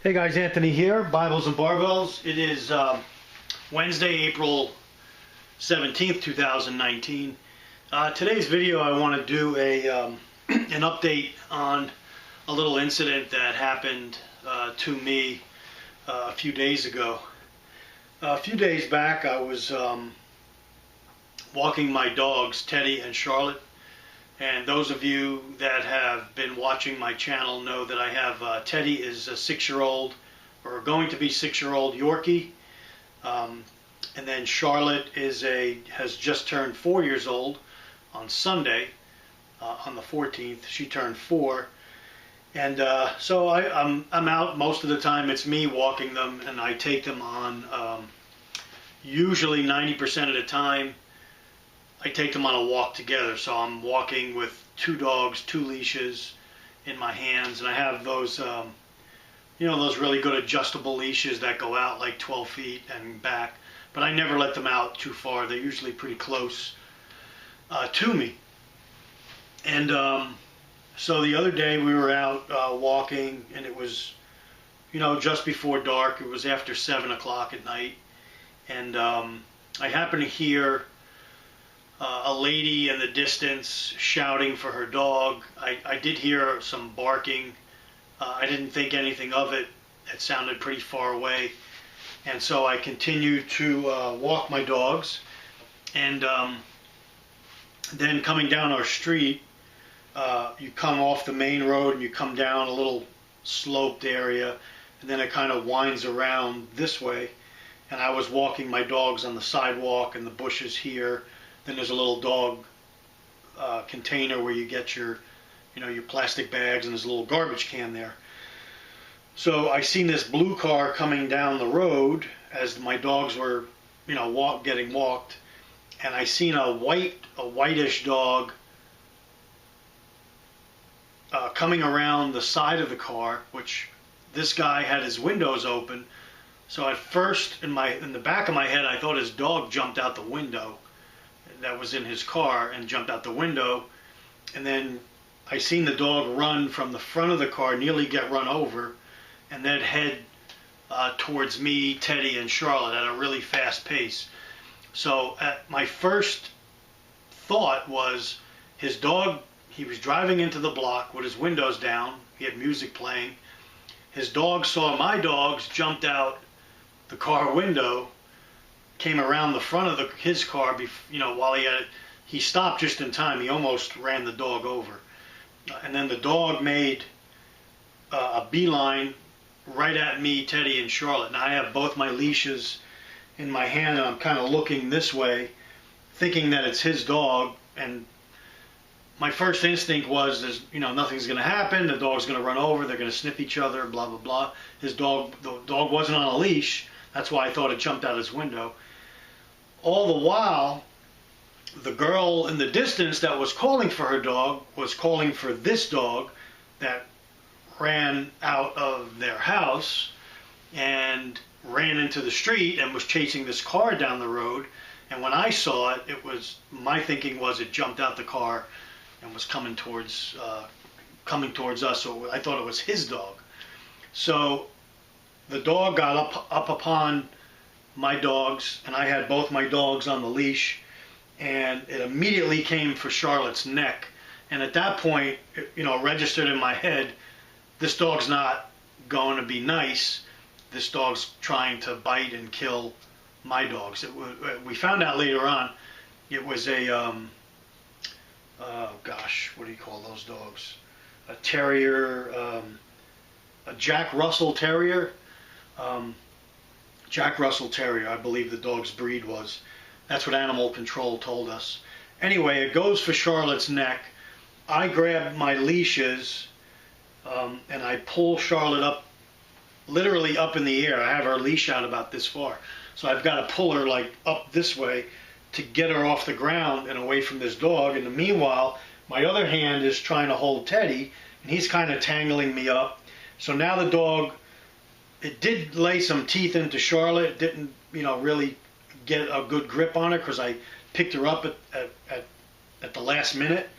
Hey guys, Anthony here, Bibles and Barbells. It is Wednesday, April 17th, 2019. Today's video I want to do an update on a little incident that happened to me a few days ago. A few days back I was walking my dogs, Teddy and Charlotte. And those of you that have been watching my channel know that I have Teddy is a 6-year-old, or going to be 6-year-old Yorkie, and then Charlotte has just turned 4 years old on Sunday, on the 14th. She turned 4, and so I'm out most of the time. It's me walking them, and I take them on. Usually 90% of the time, I take them on a walk together. So I'm walking with 2 dogs, 2 leashes in my hands, and I have those, those really good adjustable leashes that go out like 12 feet and back. But I never let them out too far. They're usually pretty close to me. And so the other day we were out walking, and it was, just before dark. It was after 7 o'clock at night, and I happened to hear a lady in the distance shouting for her dog. I did hear some barking. I didn't think anything of it. It sounded pretty far away. And so I continued to walk my dogs. And then coming down our street, you come off the main road and you come down a little sloped area, and then it kind of winds around this way. And I was walking my dogs on the sidewalk and the bushes here. Then there's a little dog container where you get your plastic bags, and there's a little garbage can there. So I seen this blue car coming down the road as my dogs were, getting walked, and I seen a whitish dog coming around the side of the car, which this guy had his windows open. So at first, in the back of my head, I thought his dog jumped out the window that was in his car and jumped out the window. And then I seen the dog run from the front of the car, nearly get run over, and then head towards me, Teddy, and Charlotte at a really fast pace. So my first thought was his dog. He was driving into the block with his windows down. He had music playing. His dog saw my dogs, jumped out the car window, came around the front of his car, while he stopped just in time. He almost ran the dog over. And then the dog made a beeline right at me, Teddy, and Charlotte. Now I have both my leashes in my hand, and I'm kind of looking this way, thinking that it's his dog. And my first instinct was, nothing's going to happen. The dog's going to run over. They're going to sniff each other, blah, blah, blah. The dog wasn't on a leash. That's why I thought it jumped out his window. All the while, the girl in the distance that was calling for her dog was calling for this dog that ran out of their house and ran into the street and was chasing this car down the road. And when I saw it, my thinking was it jumped out the car and was coming towards us. So I thought it was his dog. So the dog got up upon my dogs, and I had both my dogs on the leash, and it immediately came for Charlotte's neck. And at that point, registered in my head, this dog's not going to be nice. This dog's trying to bite and kill my dogs. We found out later on it was a what do you call those dogs? A terrier, a Jack Russell Terrier. Jack Russell Terrier, I believe the dog's breed was. That's what Animal Control told us. Anyway, it goes for Charlotte's neck. I grab my leashes, and I pull Charlotte up, literally up in the air. I have her leash out about this far. So I've got to pull her like up this way to get her off the ground and away from this dog. And meanwhile, my other hand is trying to hold Teddy, and he's kind of tangling me up. So now the dog, it did lay some teeth into Charlotte. It didn't, really get a good grip on her because I picked her up at the last minute.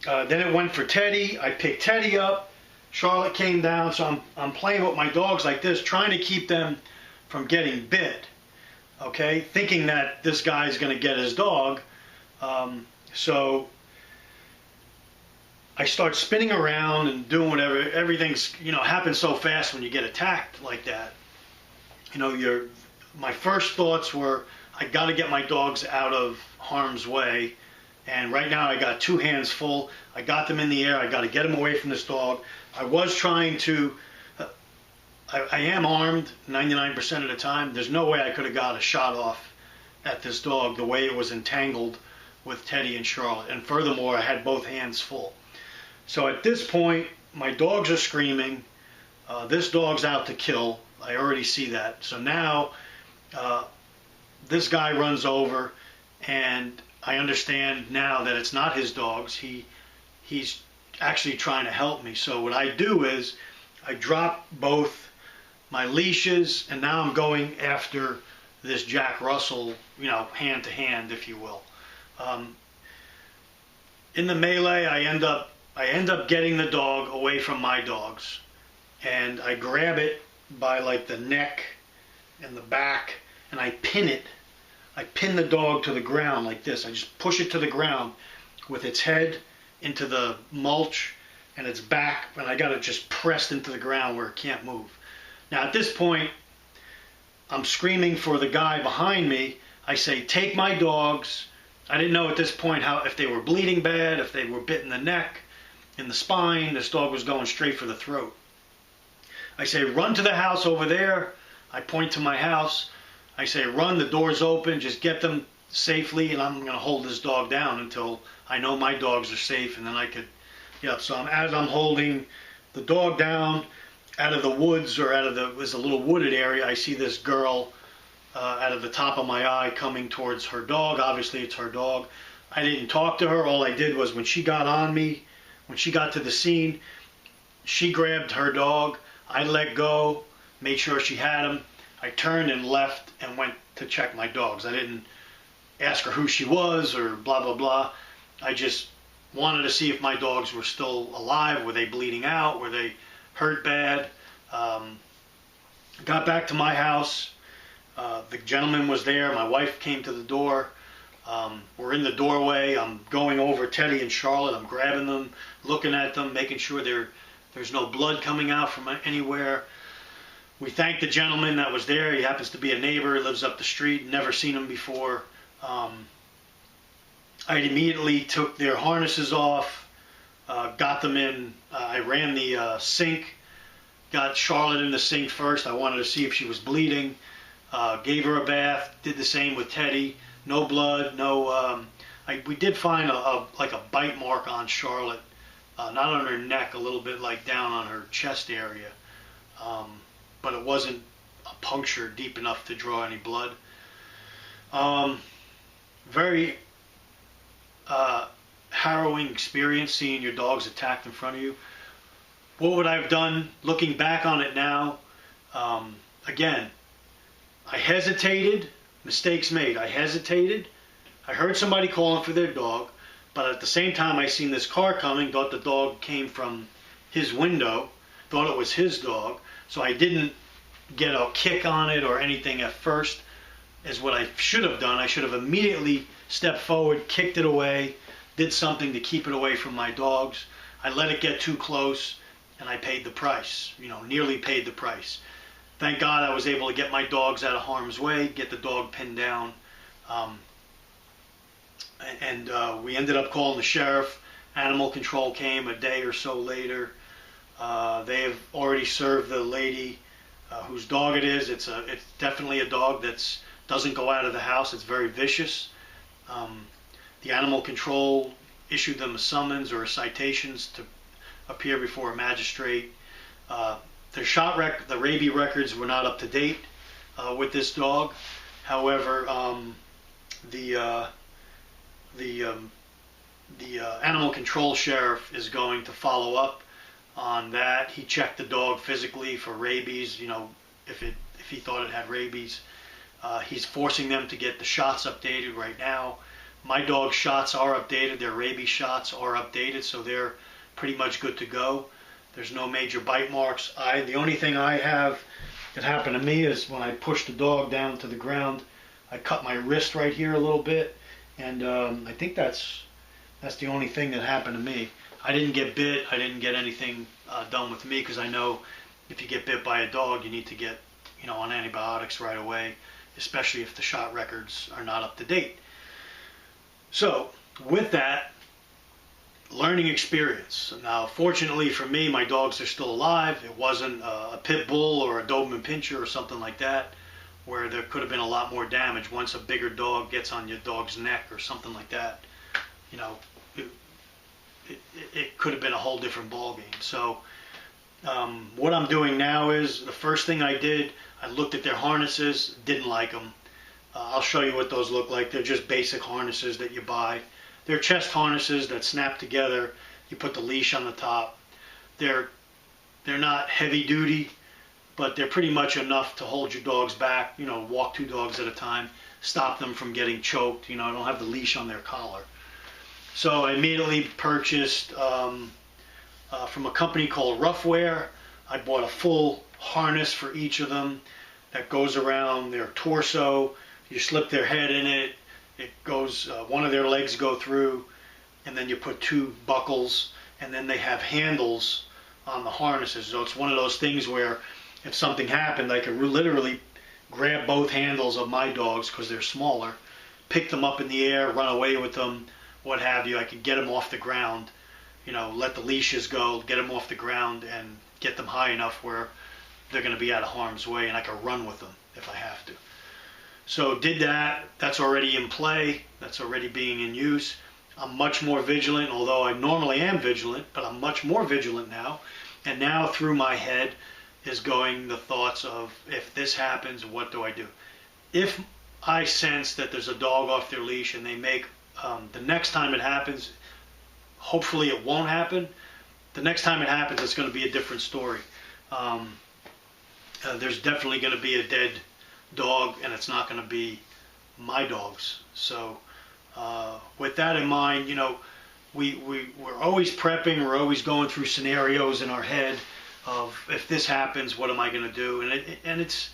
Then it went for Teddy. I picked Teddy up, Charlotte came down, so I'm playing with my dogs like this, trying to keep them from getting bit. Okay, thinking that this guy's going to get his dog. So I start spinning around and doing whatever. Everything's, happens so fast when you get attacked like that. My first thoughts were, I got to get my dogs out of harm's way. And right now I got two hands full. I got them in the air. I got to get them away from this dog. I was trying to, I am armed 99% of the time. There's no way I could have got a shot off at this dog the way it was entangled with Teddy and Charlotte. And furthermore, I had both hands full. So at this point, my dogs are screaming. This dog's out to kill. I already see that. So now this guy runs over, and I understand now that it's not his dogs. He's actually trying to help me. So what I do is I drop both my leashes, and now I'm going after this Jack Russell, hand to hand, if you will. In the melee, I end up getting the dog away from my dogs, and I grab it by like the neck and the back, and I pin it. I pin the dog to the ground like this. I just push it to the ground with its head into the mulch and its back, and I got it just pressed into the ground where it can't move. Now at this point, I'm screaming for the guy behind me. I say, take my dogs. I didn't know at this point if they were bleeding bad, if they were bit in the neck, in the spine. This dog was going straight for the throat. I say, run to the house over there. I point to my house. I say, run, the door's open, just get them safely, and I'm going to hold this dog down until I know my dogs are safe, and then I could, so as I'm holding the dog down, out of the woods, or there's a little wooded area, I see this girl out of the top of my eye coming towards her dog. Obviously, it's her dog. I didn't talk to her. All I did was when she got on me, when she got to the scene, she grabbed her dog. I let go, made sure she had him. I turned and left and went to check my dogs. I didn't ask her who she was or blah, blah, blah. I just wanted to see if my dogs were still alive. Were they bleeding out? Were they hurt bad? Got back to my house. The gentleman was there. My wife came to the door. We're in the doorway. I'm going over Teddy and Charlotte. I'm grabbing them, looking at them, making sure there's no blood coming out from anywhere. We thanked the gentleman that was there. He happens to be a neighbor. He lives up the street. Never seen him before. I immediately took their harnesses off, got them in. I ran the sink, got Charlotte in the sink first. I wanted to see if she was bleeding. Gave her a bath. Did the same with Teddy. No blood. No. We did find like a bite mark on Charlotte, not on her neck, a little bit like down on her chest area. But it wasn't a puncture deep enough to draw any blood. Very harrowing experience seeing your dogs attacked in front of you. What would I have done looking back on it now? Again, I hesitated, mistakes made. I hesitated. I heard somebody calling for their dog, but at the same time I seen this car coming, thought the dog came from his window, thought it was his dog. So I didn't get a kick on it or anything at first, is what I should have done. I should have immediately stepped forward, kicked it away, did something to keep it away from my dogs. I let it get too close, and I paid the price, nearly paid the price. Thank God I was able to get my dogs out of harm's way, get the dog pinned down, and we ended up calling the sheriff. Animal control came a day or so later. They have already served the lady whose dog it is. It's definitely a dog that doesn't go out of the house. It's very vicious. The animal control issued them a summons or citations to appear before a magistrate. The rabies records were not up to date with this dog. However, the animal control sheriff is going to follow up on that. He checked the dog physically for rabies, if he thought it had rabies. He's forcing them to get the shots updated right now. My dog's shots are updated. Their rabies shots are updated, so they're pretty much good to go. There's no major bite marks. The only thing I have that happened to me is when I pushed the dog down to the ground, I cut my wrist right here a little bit, and I think that's the only thing that happened to me. I didn't get bit. I didn't get anything done with me, because I know if you get bit by a dog, you need to get on antibiotics right away, especially if the shot records are not up to date. So with that, learning experience. Now, fortunately for me, my dogs are still alive. It wasn't a pit bull or a Doberman Pinscher or something like that, where there could have been a lot more damage. Once a bigger dog gets on your dog's neck or something like that, it could have been a whole different ball game. So what I'm doing now is, the first thing I did, I looked at their harnesses, didn't like them. I'll show you what those look like. They're just basic harnesses that you buy. They're chest harnesses that snap together. You put the leash on the top. They're not heavy duty, but they're pretty much enough to hold your dogs back. Walk 2 dogs at a time, stop them from getting choked. I don't have the leash on their collar. So I immediately purchased from a company called Roughwear. I bought a full harness for each of them that goes around their torso. You slip their head in it. It goes, one of their legs go through, and then you put 2 buckles, and then they have handles on the harnesses. So it's one of those things where if something happened, I could literally grab both handles of my dogs, because they're smaller, pick them up in the air, run away with them, what have you. I could get them off the ground, let the leashes go, get them off the ground, and get them high enough where they're going to be out of harm's way, and I could run with them if I have to. So did that. That's already in play. That's already being in use. I'm much more vigilant, although I normally am vigilant, but I'm much more vigilant now. And now through my head is going the thoughts of, if this happens, what do I do? If I sense that there's a dog off their leash and they make, the next time it happens, hopefully it won't happen. The next time it happens, it's going to be a different story. There's definitely going to be a dead dog, and it's not going to be my dogs. So with that in mind, we're always prepping. We're always going through scenarios in our head of, if this happens, what am I going to do? And it's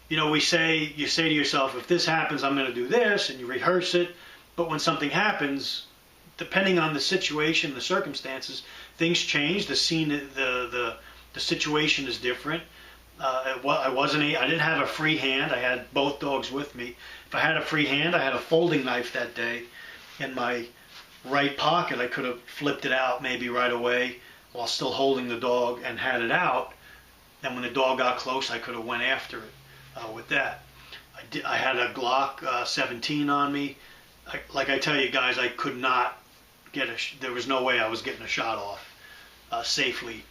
you say to yourself, if this happens, I'm going to do this, and you rehearse it. But when something happens, depending on the situation, the circumstances, things change. The scene, the situation is different. I didn't have a free hand. I had both dogs with me. If I had a free hand, I had a folding knife that day in my right pocket. I could have flipped it out maybe right away while still holding the dog and had it out. And when the dog got close, I could have went after it with that. I had a Glock 17 on me. Like I tell you guys, I could not there was no way I was getting a shot off safely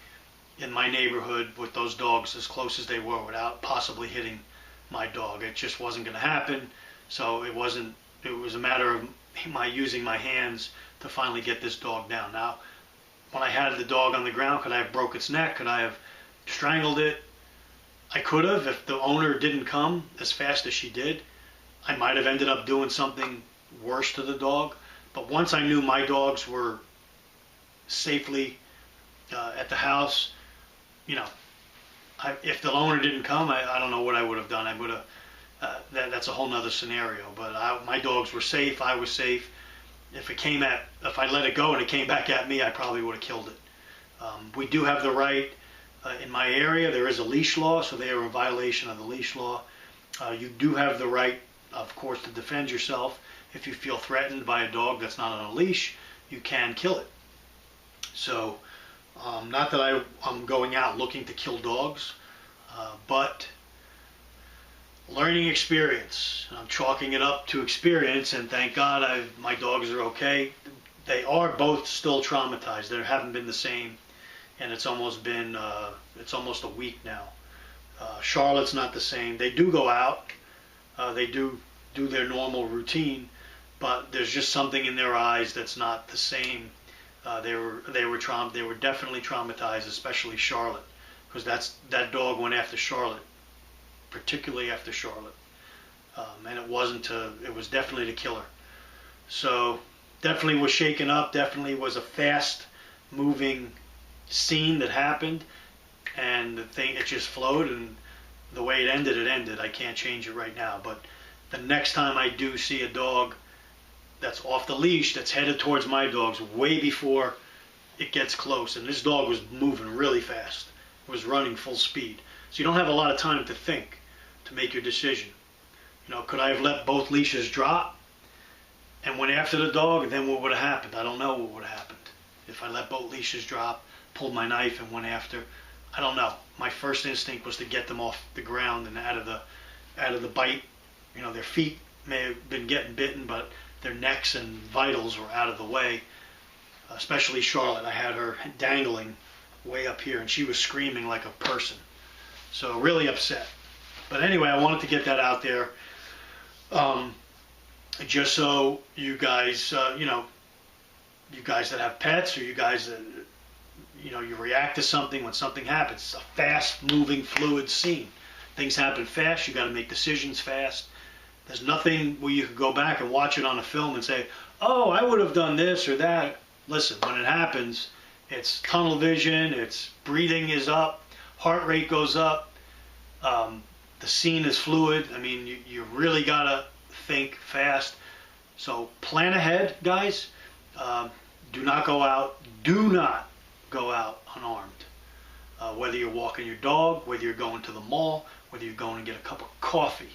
in my neighborhood with those dogs as close as they were without possibly hitting my dog. It just wasn't going to happen. So it was a matter of using my hands to finally get this dog down. Now, when I had the dog on the ground, could I have broke its neck? Could I have strangled it? I could have. If the owner didn't come as fast as she did, I might have ended up doing something worse to the dog. But once I knew my dogs were safely at the house, if the owner didn't come, I don't know what I would have done. I would have. That's a whole nother scenario. But my dogs were safe. I was safe. If I let it go and it came back at me, I probably would have killed it. We do have the right in my area. There is a leash law, so they are in violation of the leash law. You do have the right, of course, to defend yourself. If you feel threatened by a dog that's not on a leash, you can kill it. So, not that I'm going out looking to kill dogs, but learning experience. I'm chalking it up to experience, and thank God my dogs are okay. They are both still traumatized. They haven't been the same, and it's almost a week now. Charlotte's not the same. They do go out. They do their normal routine, but there's just something in their eyes that's not the same. They were definitely traumatized, especially Charlotte, because that dog went after Charlotte, particularly after Charlotte, and it was definitely to kill her. So definitely was shaken up. Definitely was a fast moving scene that happened, and the thing, it just flowed, and the way it ended, it ended. I can't change it right now, but the next time I do see a dog that's off the leash, that's headed towards my dogs way before it gets close, and this dog was moving really fast, it was running full speed, so you don't have a lot of time to think, to make your decision. You know, could I have let both leashes drop and went after the dog? Then what would have happened? I don't know what would have happened. If I let both leashes drop, pulled my knife and went after, I don't know. My first instinct was to get them off the ground and out of the bite. You know, their feet may have been getting bitten, but their necks and vitals were out of the way. Especially Charlotte. I had her dangling way up here, and she was screaming like a person. So really upset. But anyway, I wanted to get that out there. Just so you guys, you know, you guys that have pets, or you guys that, you know, you react to something when something happens. It's a fast-moving, fluid scene. Things happen fast. You got to make decisions fast. There's nothing where you could go back and watch it on a film and say, "Oh, I would have done this or that." Listen, when it happens, it's tunnel vision. It's breathing is up, heart rate goes up. The scene is fluid. I mean, you really gotta think fast. So plan ahead, guys. Do not go out. Do not go out unarmed. Whether you're walking your dog, whether you're going to the mall, whether you're going to get a cup of coffee,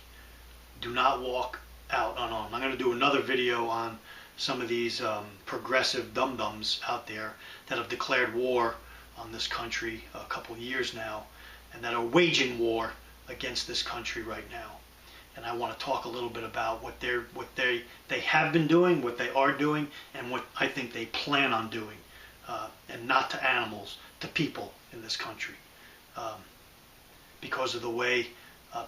do not walk out unarmed. I'm going to do another video on some of these progressive dum-dums out there that have declared war on this country a couple years now, and that are waging war against this country right now. And I want to talk a little bit about what they have been doing, what they are doing, and what I think they plan on doing, and not to animals, to people in this country, because of the way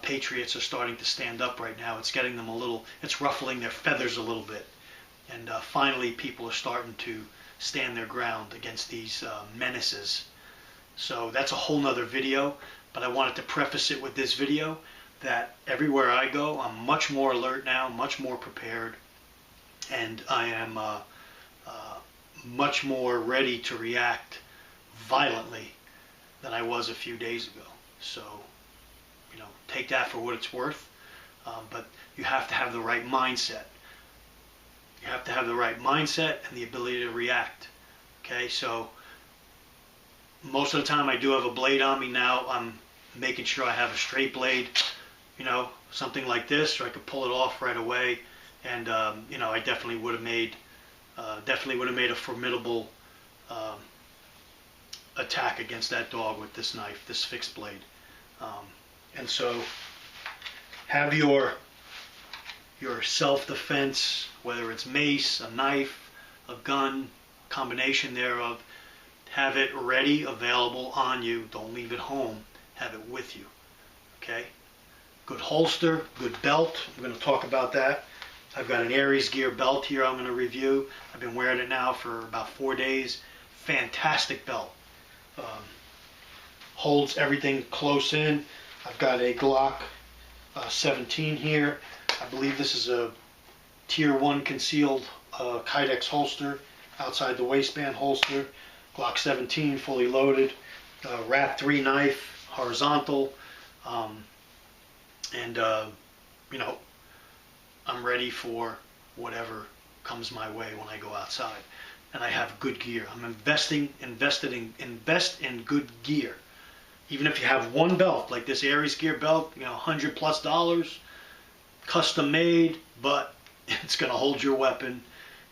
patriots are starting to stand up right now. It's getting them a little, it's ruffling their feathers a little bit, and finally people are starting to stand their ground against these menaces. So that's a whole nother video, but I wanted to preface it with this video that everywhere I go, I'm much more alert now, much more prepared, and I am much more ready to react violently than I was a few days ago. So, you know, take that for what it's worth, but you have to have the right mindset. You have to have the right mindset and the ability to react. Okay, so most of the time I do have a blade on me now. I'm making sure I have a straight blade, you know, something like this, so I could pull it off right away. And you know, I definitely would have made a formidable attack against that dog with this knife, this fixed blade. And so, have your self-defense, whether it's mace, a knife, a gun, combination thereof, have it ready, available on you. Don't leave it home. Have it with you. Okay? Good holster, good belt. I'm going to talk about that. I've got an Aries gear belt here I'm going to review. I've been wearing it now for about 4 days. Fantastic belt. Holds everything close in. I've got a Glock 17 here. I believe this is a Tier 1 concealed Kydex holster, outside the waistband holster. Glock 17, fully loaded. Wrap 3 knife, horizontal. And you know, I'm ready for whatever comes my way when I go outside. And I have good gear. I'm invest in good gear. Even if you have one belt, like this Aries gear belt, you know, $100+, custom made, but it's going to hold your weapon.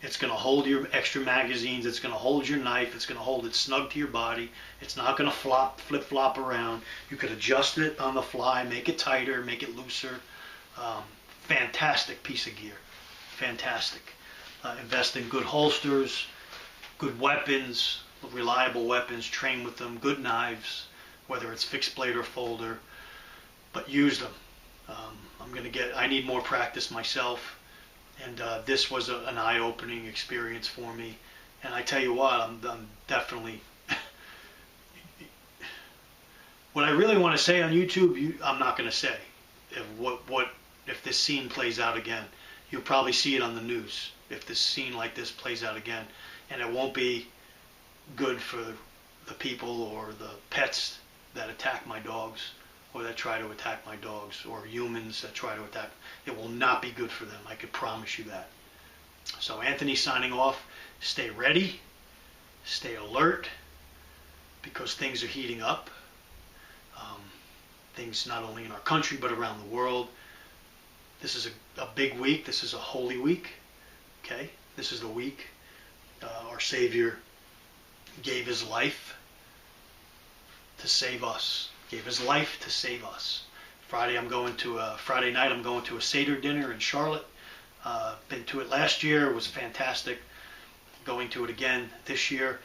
It's going to hold your extra magazines. It's going to hold your knife. It's going to hold it snug to your body. It's not going to flip-flop around. You could adjust it on the fly, make it tighter, make it looser. Fantastic piece of gear. Fantastic. Invest in good holsters, good weapons, reliable weapons. Train with them. Good knives, whether it's fixed blade or folder, but use them. I need more practice myself. And this was an eye-opening experience for me. And I tell you what, I'm definitely... what I really want to say on YouTube, I'm not going to say. If this scene plays out again, you'll probably see it on the news. If this scene like this plays out again, and it won't be good for the people or the pets that attack my dogs or that try to attack my dogs or humans that try to attack. It will not be good for them. I could promise you that. So Anthony signing off. Stay ready. Stay alert because things are heating up. Things not only in our country but around the world. This is a big week. This is a holy week. Okay? This is the week our Savior gave his life to save us. Gave his life to save us. Friday night I'm going to a Seder dinner in Charlotte. Been to it last year. It was fantastic. Going to it again this year.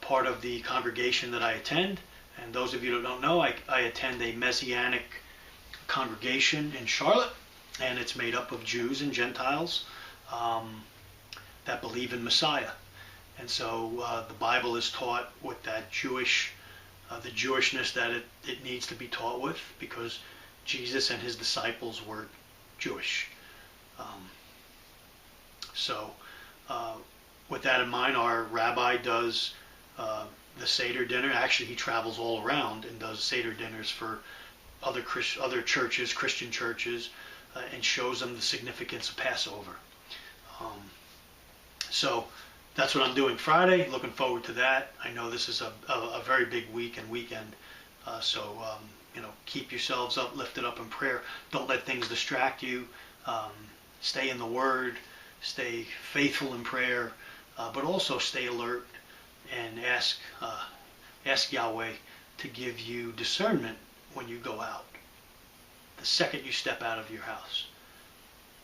Part of the congregation that I attend. And those of you that don't know, I attend a Messianic congregation in Charlotte. And it's made up of Jews and Gentiles that believe in Messiah. And so the Bible is taught with that the Jewishness that it needs to be taught with, because Jesus and his disciples were Jewish. So with that in mind, our rabbi does the Seder dinner. Actually, he travels all around and does Seder dinners for other churches, Christian churches, and shows them the significance of Passover. So that's what I'm doing Friday. Looking forward to that. I know this is a very big week and weekend. So keep yourselves lifted up in prayer. Don't let things distract you. Stay in the Word. Stay faithful in prayer. But also stay alert and ask Yahweh to give you discernment when you go out. The second you step out of your house.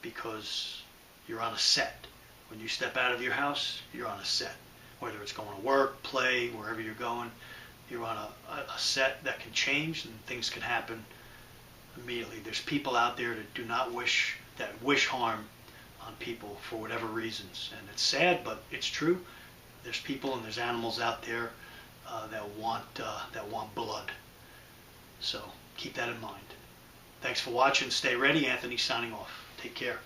Because you're on a set. When you step out of your house, you're on a set. Whether it's going to work, play, wherever you're going, you're on a set that can change and things can happen immediately. There's people out there that wish harm on people for whatever reasons. And it's sad, but it's true. There's people and there's animals out there that want blood. So keep that in mind. Thanks for watching. Stay ready. Anthony signing off. Take care.